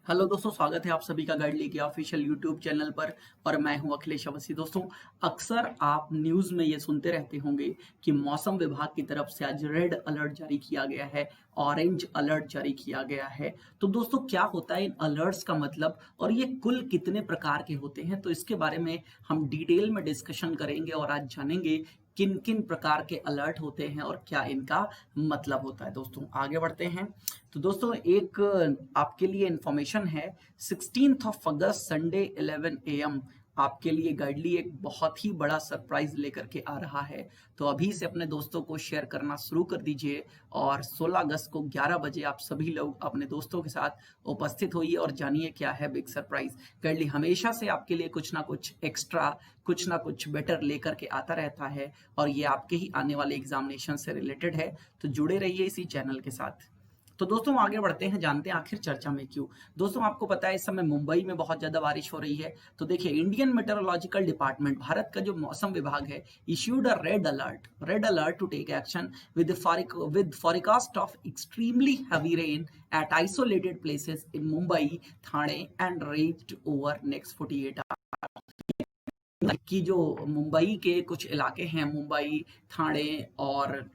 Hello दोस्तों, स्वागत है आप सभी का गाइड लेके ऑफिशियल यूट्यूब चैनल पर। और मैं हूं अखिलेश अवस्थी। दोस्तों, अक्सर आप न्यूज़ में ये सुनते रहते होंगे कि मौसम विभाग की तरफ से आज रेड अलर्ट जारी किया गया है, ऑरेंज अलर्ट जारी किया गया है। तो दोस्तों, क्या होता है इन अलर्ट्स का मतलब और ये कुल कितने प्रकार के होते हैं, तो इसके बारे में हम डिटेल में डिस्कशन करेंगे और आज जानेंगे किन किन प्रकार के अलर्ट होते हैं और क्या इनका मतलब होता है। दोस्तों, आगे बढ़ते हैं। तो दोस्तों, एक आपके लिए इंफॉर्मेशन है। 16 अगस्त संडे 11 AM आपके लिए गाइडली एक बहुत ही बड़ा सरप्राइज लेकर के आ रहा है। तो अभी से अपने दोस्तों को शेयर करना शुरू कर दीजिए और 16 अगस्त को 11 बजे आप सभी लोग अपने दोस्तों के साथ उपस्थित होइए और जानिए क्या है बिग सरप्राइज। गाइडली हमेशा से आपके लिए कुछ ना कुछ एक्स्ट्रा, कुछ ना कुछ बेटर लेकर के आता रहता है और ये आपके ही आने वाले एग्जामिनेशन से रिलेटेड है। तो जुड़े रहिए इसी चैनल के साथ। तो दोस्तों, आगे बढ़ते हैं, जानते हैं आखिर चर्चा में क्यों। दोस्तों, आपको पता है इस समय मुंबई में बहुत ज्यादा बारिश हो रही है। तो देखिए, इंडियन मेट्रोलॉजिकल डिपार्टमेंट, भारत का जो मौसम विभाग है, issued a red alert to take action with forecast of extremely heavy rain at isolated places in Mumbai, Thane and ranged over next 48 की जो मुंबई के कुछ इलाके हैं, मुंबई, थाने और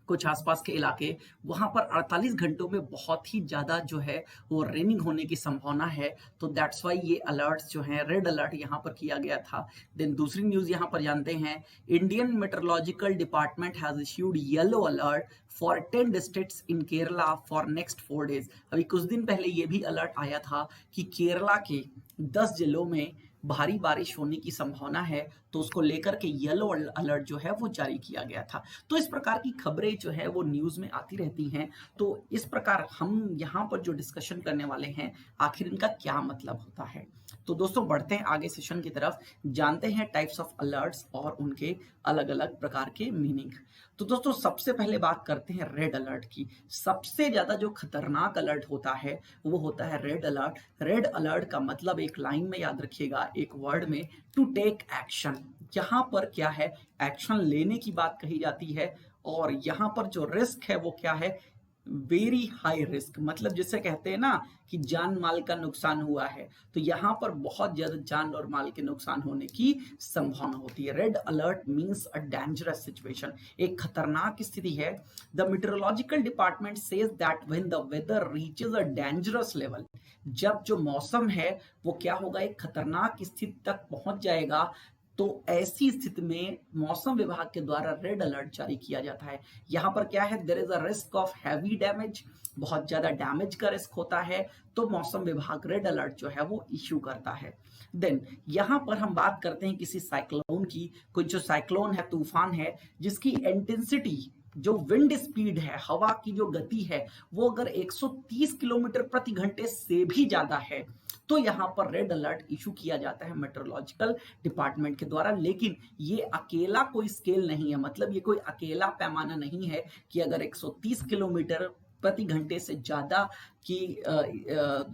कुछ आसपास के इलाके, वहां पर 48 घंटों में बहुत ही ज्यादा जो है वो रेनिंग होने की संभावना है। तो दैट्स वाई ये अलर्ट्स जो हैं, रेड अलर्ट यहाँ पर किया गया था। देन दूसरी न्यूज यहाँ पर जानते हैं, Indian meteorological department has issued yellow alert for 10 districts in Kerala for next 4 days. अभी कुछ दिन पहले ये भी अलर्ट आया था कि केरला के 10 जिलों में भारी बारिश होने की संभावना है, तो उसको लेकर के येलो अलर्ट जो है वो जारी किया गया था। तो इस प्रकार की खबरें जो है वो न्यूज में आती रहती हैं। तो इस प्रकार हम यहाँ पर जो डिस्कशन करने वाले हैं, आखिर इनका क्या मतलब होता है। तो दोस्तों, बढ़ते हैं आगे सेशन की तरफ, जानते हैं टाइप्स ऑफ अलर्ट्स और उनके अलग अलग प्रकार के मीनिंग। तो दोस्तों, सबसे पहले बात करते हैं रेड अलर्ट की। सबसे ज्यादा जो खतरनाक अलर्ट होता है वो होता है रेड अलर्ट। रेड अलर्ट का मतलब एक लाइन में याद रखिएगा, एक वर्ड में, टू टेक एक्शन। यहाँ पर क्या है, एक्शन लेने की बात कही जाती है। और यहाँ पर जो रिस्क है वो क्या है, वेरी हाई रिस्क। मतलब जिसे कहते हैं ना कि जान माल का नुकसान हुआ है, तो यहाँ पर बहुत ज्यादा जान और माल के नुकसान होने की संभावना होती है। Red alert means a dangerous situation, एक खतरनाक स्थिति है। The meteorological department says that when the weather reaches a dangerous level, जब जो मौसम है वो क्या होगा, एक खतरनाक स्थिति तक पहुंच जाएगा, तो ऐसी स्थिति में मौसम विभाग के द्वारा रेड अलर्ट जारी किया जाता है। यहाँ पर क्या है, there is a risk of heavy damage, बहुत ज्यादा डैमेज का रिस्क होता है, तो मौसम विभाग रेड अलर्ट जो है वो इश्यू करता है। देन यहाँ पर हम बात करते हैं किसी साइक्लोन की। कोई जो साइक्लोन है, तूफान है, जिसकी इंटेंसिटी, जो विंड स्पीड है, हवा की जो गति है, वो अगर 130 किलोमीटर प्रति घंटे से भी ज्यादा है, तो यहाँ पर रेड अलर्ट इशू किया जाता है मेट्रोलॉजिकल डिपार्टमेंट के द्वारा। लेकिन ये अकेला कोई स्केल नहीं है, मतलब ये कोई अकेला पैमाना नहीं है कि अगर 130 किलोमीटर प्रति घंटे से ज्यादा की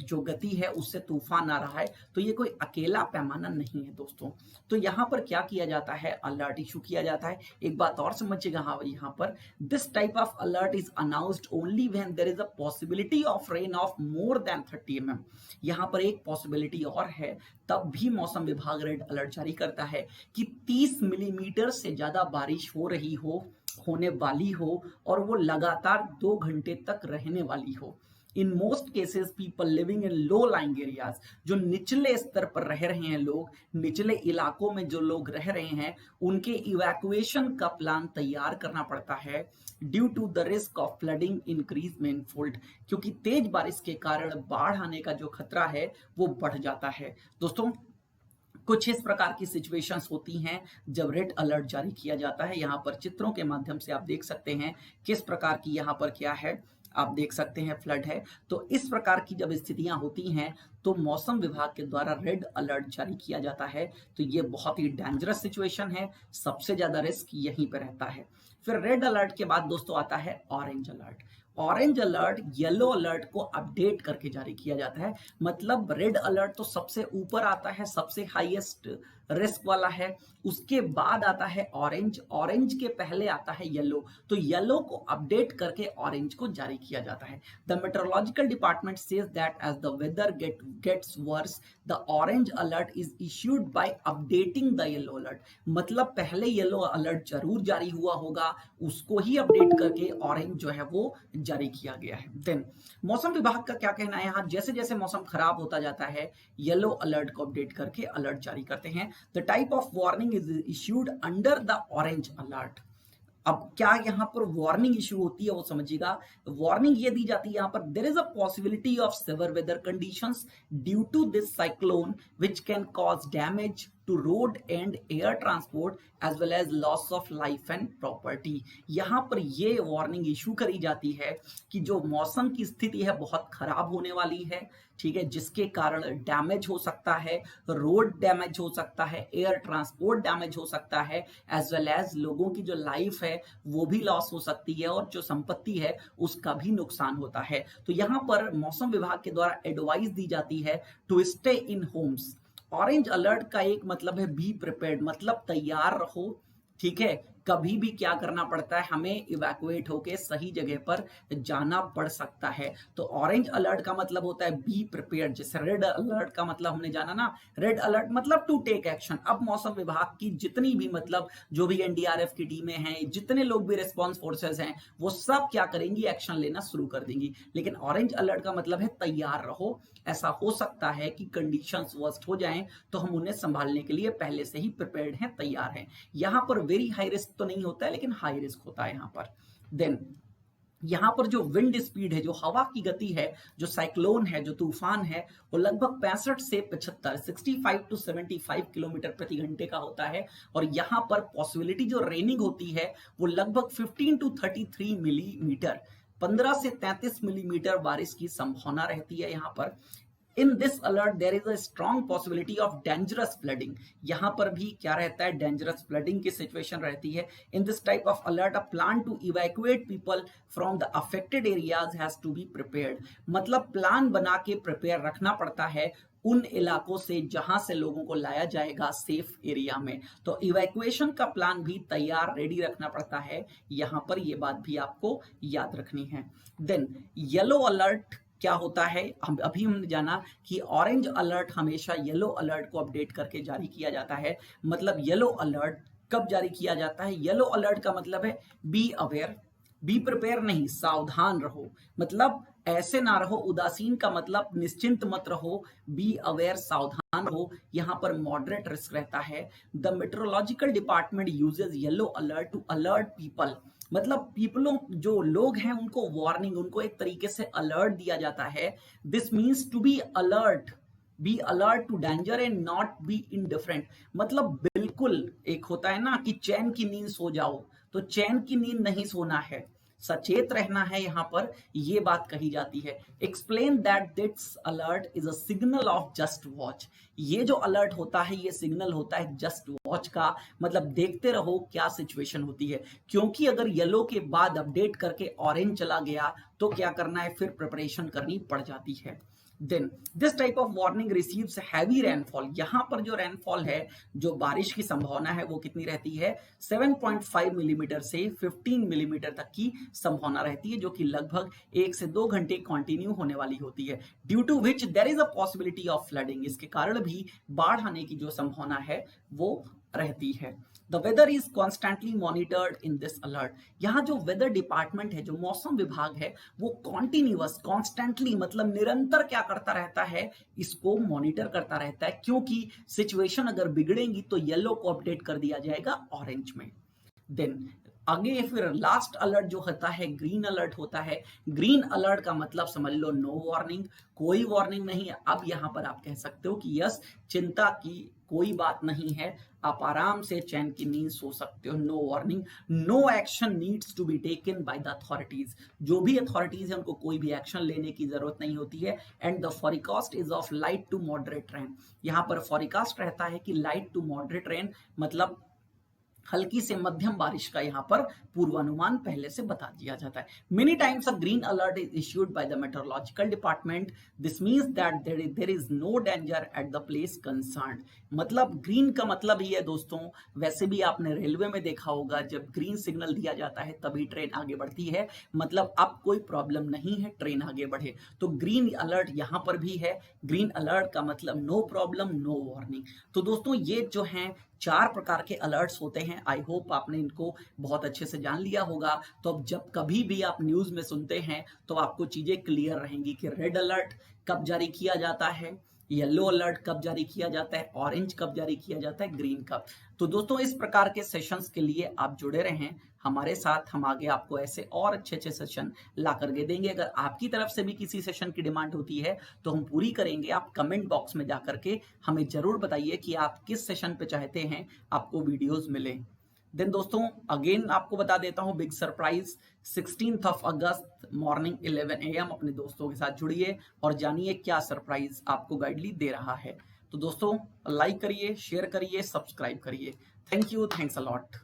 जो गति है उससे तूफान आ रहा है, तो ये कोई अकेला पैमाना नहीं है दोस्तों। तो यहाँ पर क्या किया जाता है, अलर्ट इशू किया जाता है। एक बात और समझिएगा, हाँ, यहाँ पर this type of alert is announced only when there is a possibility of rain of more than 30 mm। यहाँ पर एक पॉसिबिलिटी और है, तब भी मौसम विभाग रेड अलर्ट जारी करता है कि 30 मिलीमीटर से ज्यादा बारिश हो रही हो, होने वाली हो, और वो लगातार 2 घंटे तक रहने वाली हो। In most cases people living in low lying areas, जो निचले स्तर पर रह रहे हैं लोग, निचले इलाकों में जो लोग रह रहे हैं, उनके इवैक्यूएशन का प्लान तैयार करना पड़ता है। Due to the risk of flooding increase rainfall, क्योंकि तेज बारिश के कारण बाढ़ आने का जो खतरा है वो बढ़ जाता है। दोस्तों, कुछ इस प्रकार की सिचुएशंस होती हैं जब रेड अलर्ट जारी किया जाता है। यहाँ पर चित्रों के माध्यम से आप देख सकते हैं किस प्रकार की यहाँ पर क्या है, आप देख सकते हैं फ्लड है। तो इस प्रकार की जब स्थितियां होती हैं तो मौसम विभाग के द्वारा रेड अलर्ट जारी किया जाता है। तो ये बहुत ही डेंजरस सिचुएशन है, सबसे ज्यादा रिस्क यहीं पर रहता है। फिर रेड अलर्ट के बाद दोस्तों आता है orange alert. Orange alert yellow alert को अपडेट करके जारी किया जाता है। मतलब रेड अलर्ट तो सबसे ऊपर आता है, सबसे हाईएस्ट रिस्क वाला है। उसके बाद आता है ऑरेंज, ऑरेंज के पहले आता है येलो, तो येलो को अपडेट करके ऑरेंज को जारी किया जाता है। The meteorological department says that as the weather gets worse the orange alert is issued by updating the yellow alert. मतलब पहले येलो अलर्ट जरूर जारी हुआ होगा, उसको ही अपडेट करके ऑरेंज जो है वो जारी किया गया है। देन मौसम विभाग का क्या कहना है, यहाँ जैसे जैसे मौसम खराब होता जाता है येलो अलर्ट को अपडेट करके अलर्ट जारी करते हैं। The type of warning is issued under the orange alert. अब क्या यहाँ पर वार्निंग इशू होती है वो समझिएगा। वार्निंग ये दी जाती है यहाँ पर, there is a possibility of severe weather conditions due to this cyclone which can cause damage to road and air transport as well as loss of life and property. यहाँ पर ये वार्निंग इशू करी जाती है कि जो मौसम की स्थिति है बहुत खराब होने वाली है, ठीक है, जिसके कारण डैमेज हो सकता है, रोड डैमेज हो सकता है, एयर ट्रांसपोर्ट डैमेज हो सकता है, एज वेल एज लोगों की जो लाइफ है वो भी लॉस हो सकती है और जो संपत्ति है उसका भी नुकसान होता है। तो यहाँ पर मौसम विभाग के द्वारा एडवाइस दी जाती है to stay in homes. Orange alert का एक मतलब है बी प्रिपेयर्ड, मतलब तैयार रहो, ठीक है। कभी भी क्या करना पड़ता है, हमें इवैक्यूएट होके सही जगह पर जाना पड़ सकता है। तो ऑरेंज अलर्ट का मतलब होता है बी प्रिपेयर्ड। जैसे रेड अलर्ट का मतलब हमने जाना ना, रेड अलर्ट मतलब टू टेक एक्शन। अब मौसम विभाग की जितनी भी मतलब जो भी एनडीआरएफ की टीमें हैं, जितने लोग भी रिस्पॉन्स फोर्सेस हैं, वो सब क्या करेंगी, एक्शन लेना शुरू कर देंगी। लेकिन ऑरेंज अलर्ट का मतलब है तैयार रहो, ऐसा हो सकता है कि कंडीशंस वर्स्ट हो जाएं तो हम उन्हें संभालने के लिए पहले से ही प्रिपेयर्ड हैं, तैयार हैं। यहाँ पर वेरी हाई रिस्क तो नहीं होता है लेकिन हाई रिस्क होता है यहाँ पर। देन यहाँ पर जो विंड स्पीड है, जो हवा की गति है, जो साइक्लोन है, जो तूफान है, वो लगभग 65 से 75 65 टू 75 किलोमीटर प्रति घंटे का होता है। और यहाँ पर पॉसिबिलिटी जो रेनिंग होती है वो लगभग 15 टू 33 मिलीमीटर, 15 से 33 मिलीमीटर बारिश की संभावना रहती है यहाँ पर। In this alert there is a strong possibility of dangerous flooding. यहाँ पर भी क्या रहता है, डेंजरस फ्लडिंग की सिचुएशन रहती है। In this type of alert a plan to evacuate people from the affected areas has to be prepared. मतलब प्लान बना के प्रिपेयर रखना पड़ता है उन इलाकों से जहां से लोगों को लाया जाएगा सेफ एरिया में। तो इवैक्यूएशन का प्लान भी तैयार रेडी रखना पड़ता है, यहाँ पर ये बात भी आपको याद रखनी है। देन येलो अलर्ट क्या होता है, अभी हमने जाना कि ऑरेंज अलर्ट हमेशा येलो अलर्ट को अपडेट करके जारी किया जाता है। मतलब येलो अलर्ट कब जारी किया जाता है, येलो अलर्ट का मतलब है बी अवेयर, बी प्रिपेयर नहीं, सावधान रहो। मतलब ऐसे ना रहो उदासीन, का मतलब निश्चिंत मत रहो, बी अवेयर सावधान रहो। यहाँ पर मॉडरेट रिस्क रहता है। The meteorological department uses yellow alert to alert people. मतलब पीपलों, जो लोग हैं, उनको वार्निंग, उनको एक तरीके से अलर्ट दिया जाता है। This means to be alert, be alert to danger and not be indifferent. मतलब बिल्कुल, एक होता है ना कि चैन की नींद सो जाओ, तो चैन की नींद नहीं सोना है, सचेत रहना है, यहाँ पर ये बात कही जाती है। Explain that this alert is a signal of just watch. ये जो अलर्ट होता है ये सिग्नल होता है जस्ट वॉच का, मतलब देखते रहो क्या सिचुएशन होती है। क्योंकि अगर येलो के बाद अपडेट करके ऑरेंज चला गया तो क्या करना है, फिर प्रिपरेशन करनी पड़ जाती है। Then this type of warning receives heavy rainfall. यहाँ पर जो रेनफॉल है, जो बारिश की संभावना है वो कितनी रहती है, 7.5 मिलीमीटर से 15 मिलीमीटर तक की संभावना रहती है, जो कि लगभग 1 से 2 घंटे कंटिन्यू होने वाली होती है। Due to which there is a possibility of flooding. इसके कारण भी बाढ़ आने की जो संभावना है वो रहती है। The weather is constantly monitored in this alert. यहाँ जो वेदर डिपार्टमेंट है, जो मौसम विभाग है, वो कॉन्टिन्यूअस, कॉन्स्टेंटली मतलब निरंतर क्या करता रहता है, इसको मॉनिटर करता रहता है। क्योंकि सिचुएशन अगर बिगड़ेगी तो येलो को अपडेट कर दिया जाएगा ऑरेंज में। देन आगे फिर लास्ट अलर्ट जो होता है ग्रीन अलर्ट होता है। ग्रीन अलर्ट का मतलब समझ लो नो वार्निंग, कोई वार्निंग नहीं है। अब यहाँ पर आप कह सकते हो कि यस, चिंता की कोई बात नहीं है, आप आराम से चैन की नींद सो सकते हो, no warning. No action needs to be taken by the authorities. जो भी अथॉरिटीज है उनको कोई भी एक्शन लेने की जरूरत नहीं होती है। And the forecast is of light to moderate rain. यहाँ पर फॉरकास्ट रहता है कि लाइट टू मॉडरेट रेन, मतलब हल्की से मध्यम बारिश का यहाँ पर पूर्वानुमान पहले से बता दिया जाता है। Many times a green alert is issued by the meteorological department. This means that there is no danger at the place concerned. मतलब ग्रीन का मतलब ही है दोस्तों, वैसे भी आपने रेलवे में देखा होगा, जब ग्रीन सिग्नल दिया जाता है तभी ट्रेन आगे बढ़ती है, मतलब अब कोई प्रॉब्लम नहीं है, ट्रेन आगे बढ़े। तो ग्रीन अलर्ट यहाँ पर भी है। ग्रीन अलर्ट का मतलब नो प्रॉब्लम, नो वार्निंग। तो दोस्तों ये जो है 4 प्रकार के अलर्ट्स होते हैं। आई होप आपने इनको बहुत अच्छे से जान लिया होगा। तो अब जब कभी भी आप न्यूज़ में सुनते हैं तो आपको चीज़ें क्लियर रहेंगी कि रेड अलर्ट कब जारी किया जाता है, येलो अलर्ट कब जारी किया जाता है, ऑरेंज कब जारी किया जाता है, ग्रीन कब। तो दोस्तों इस प्रकार के सेशंस के लिए आप जुड़े रहें हमारे साथ। हम आगे आपको ऐसे और अच्छे अच्छे सेशन ला करके देंगे। अगर आपकी तरफ से भी किसी सेशन की डिमांड होती है तो हम पूरी करेंगे। आप कमेंट बॉक्स में जा करके हमें जरूर बताइए कि आप किस सेशन पे चाहते हैं आपको वीडियोस मिले। देन दोस्तों अगेन आपको बता देता हूँ big surprise, 16 August morning 11 AM अपने दोस्तों के साथ जुड़िए और जानिए क्या सरप्राइज आपको गाइडली दे रहा है। तो दोस्तों लाइक करिए, शेयर करिए, सब्सक्राइब करिए। Thank you, thanks a lot.